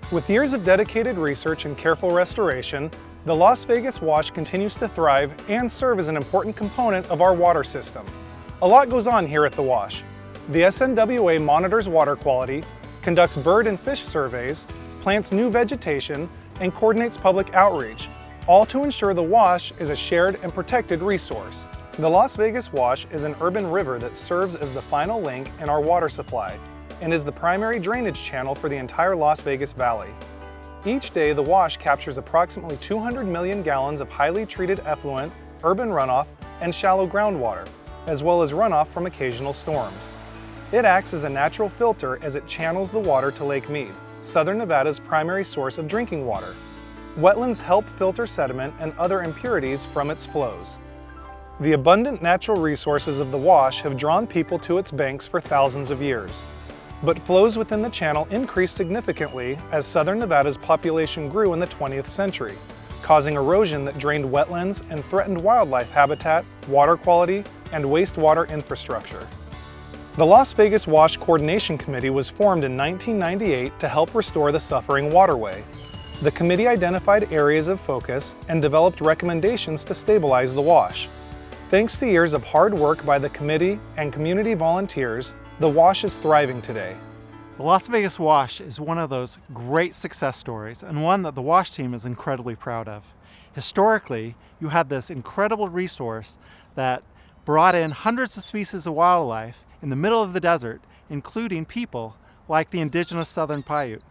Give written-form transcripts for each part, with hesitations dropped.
With years of dedicated research and careful restoration, the Las Vegas Wash continues to thrive and serve as an important component of our water system. A lot goes on here at the Wash. The SNWA monitors water quality, conducts bird and fish surveys, plants new vegetation, and coordinates public outreach, all to ensure the Wash is a shared and protected resource. The Las Vegas Wash is an urban river that serves as the final link in our water supply and is the primary drainage channel for the entire Las Vegas Valley. Each day, the Wash captures approximately 200 million gallons of highly treated effluent, urban runoff, and shallow groundwater, as well as runoff from occasional storms. It acts as a natural filter as it channels the water to Lake Mead, Southern Nevada's primary source of drinking water. Wetlands help filter sediment and other impurities from its flows. The abundant natural resources of the Wash have drawn people to its banks for thousands of years. But flows within the channel increased significantly as Southern Nevada's population grew in the 20th century, causing erosion that drained wetlands and threatened wildlife habitat, water quality, and wastewater infrastructure. The Las Vegas Wash Coordination Committee was formed in 1998 to help restore the suffering waterway. The committee identified areas of focus and developed recommendations to stabilize the Wash. Thanks to years of hard work by the committee and community volunteers, the Wash is thriving today. The Las Vegas Wash is one of those great success stories and one that the Wash team is incredibly proud of. Historically, you had this incredible resource that brought in hundreds of species of wildlife in the middle of the desert, including people like the indigenous Southern Paiute.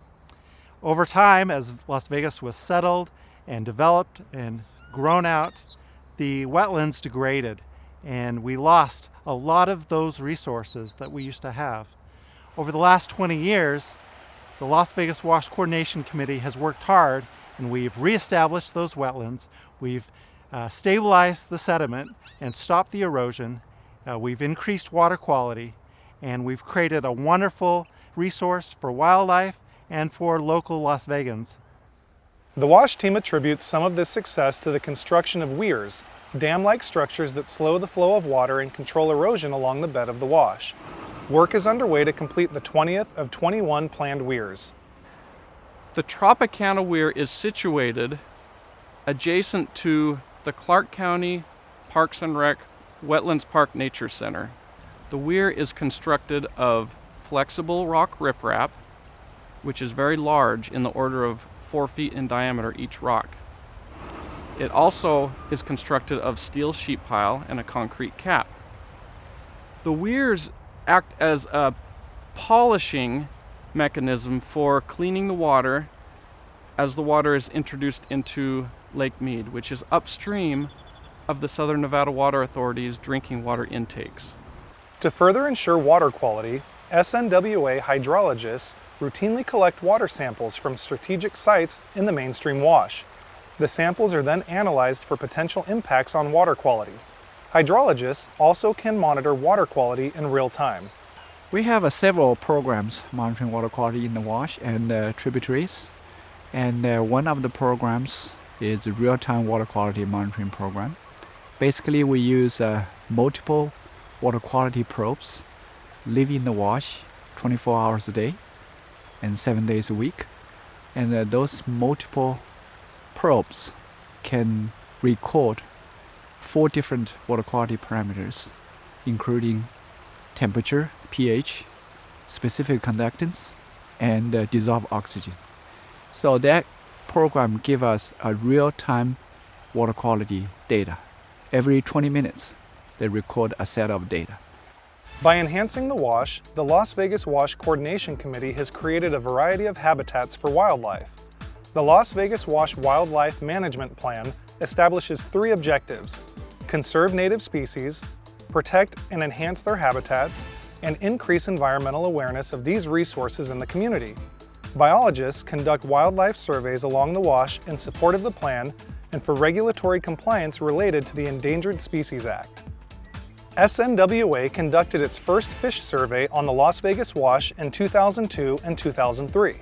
Over time, as Las Vegas was settled and developed and grown out, the wetlands degraded and we lost a lot of those resources that we used to have. Over the last 20 years, the Las Vegas Wash Coordination Committee has worked hard and we've reestablished those wetlands. We've stabilized the sediment and stopped the erosion. We've increased water quality and we've created a wonderful resource for wildlife and for local Las Vegans. The Wash team attributes some of this success to the construction of weirs, dam-like structures that slow the flow of water and control erosion along the bed of the Wash. Work is underway to complete the 20th of 21 planned weirs. The Tropicana Weir is situated adjacent to the Clark County Parks and Rec Wetlands Park Nature Center. The weir is constructed of flexible rock riprap, which is very large, in the order of 4 feet in diameter each rock. It also is constructed of steel sheet pile and a concrete cap. The weirs act as a polishing mechanism for cleaning the water as the water is introduced into Lake Mead, which is upstream of the Southern Nevada Water Authority's drinking water intakes. To further ensure water quality, SNWA hydrologists routinely collect water samples from strategic sites in the mainstream Wash. The samples are then analyzed for potential impacts on water quality. Hydrologists also can monitor water quality in real time. We have several programs monitoring water quality in the Wash and tributaries. And one of the programs is a real-time water quality monitoring program. Basically, we use multiple water quality probes live in the Wash 24 hours a day and 7 days a week. And those multiple probes can record 4 different water quality parameters, including temperature, pH, specific conductance, and dissolved oxygen. So that program gives us a real-time water quality data. Every 20 minutes, they record a set of data. By enhancing the Wash, the Las Vegas Wash Coordination Committee has created a variety of habitats for wildlife. The Las Vegas Wash Wildlife Management Plan establishes 3 objectives: conserve native species, protect and enhance their habitats, and increase environmental awareness of these resources in the community. Biologists conduct wildlife surveys along the Wash in support of the plan and for regulatory compliance related to the Endangered Species Act. SNWA conducted its first fish survey on the Las Vegas Wash in 2002 and 2003.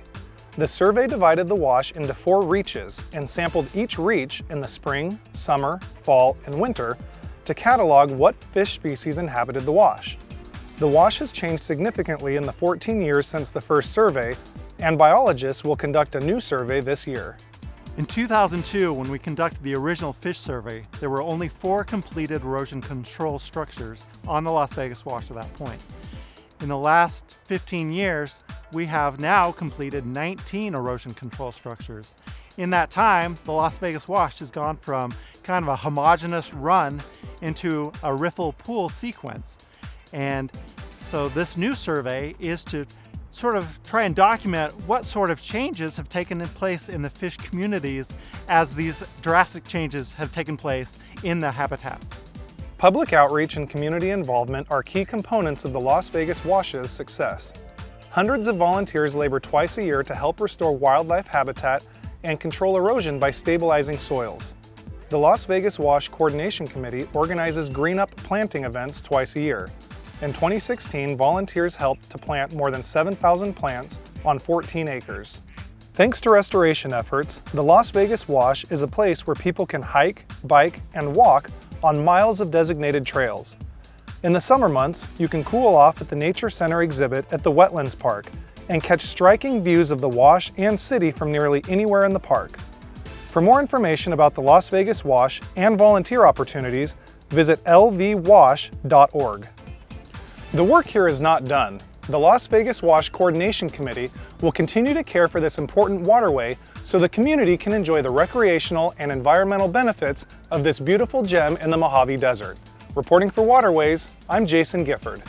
The survey divided the Wash into 4 reaches and sampled each reach in the spring, summer, fall, and winter to catalog what fish species inhabited the Wash. The Wash has changed significantly in the 14 years since the first survey, and biologists will conduct a new survey this year. In 2002, when we conducted the original fish survey, there were only 4 completed erosion control structures on the Las Vegas Wash at that point. In the last 15 years, we have now completed 19 erosion control structures. In that time, the Las Vegas Wash has gone from kind of a homogeneous run into a riffle pool sequence. And so this new survey is to sort of try and document what sort of changes have taken place in the fish communities as these drastic changes have taken place in the habitats. Public outreach and community involvement are key components of the Las Vegas Wash's success. Hundreds of volunteers labor twice a year to help restore wildlife habitat and control erosion by stabilizing soils. The Las Vegas Wash Coordination Committee organizes Green Up planting events twice a year. In 2016, volunteers helped to plant more than 7,000 plants on 14 acres. Thanks to restoration efforts, the Las Vegas Wash is a place where people can hike, bike, and walk on miles of designated trails. In the summer months, you can cool off at the Nature Center exhibit at the Wetlands Park and catch striking views of the Wash and city from nearly anywhere in the park. For more information about the Las Vegas Wash and volunteer opportunities, visit lvwash.org. The work here is not done. The Las Vegas Wash Coordination Committee will continue to care for this important waterway so the community can enjoy the recreational and environmental benefits of this beautiful gem in the Mojave Desert. Reporting for Waterways, I'm Jason Gifford.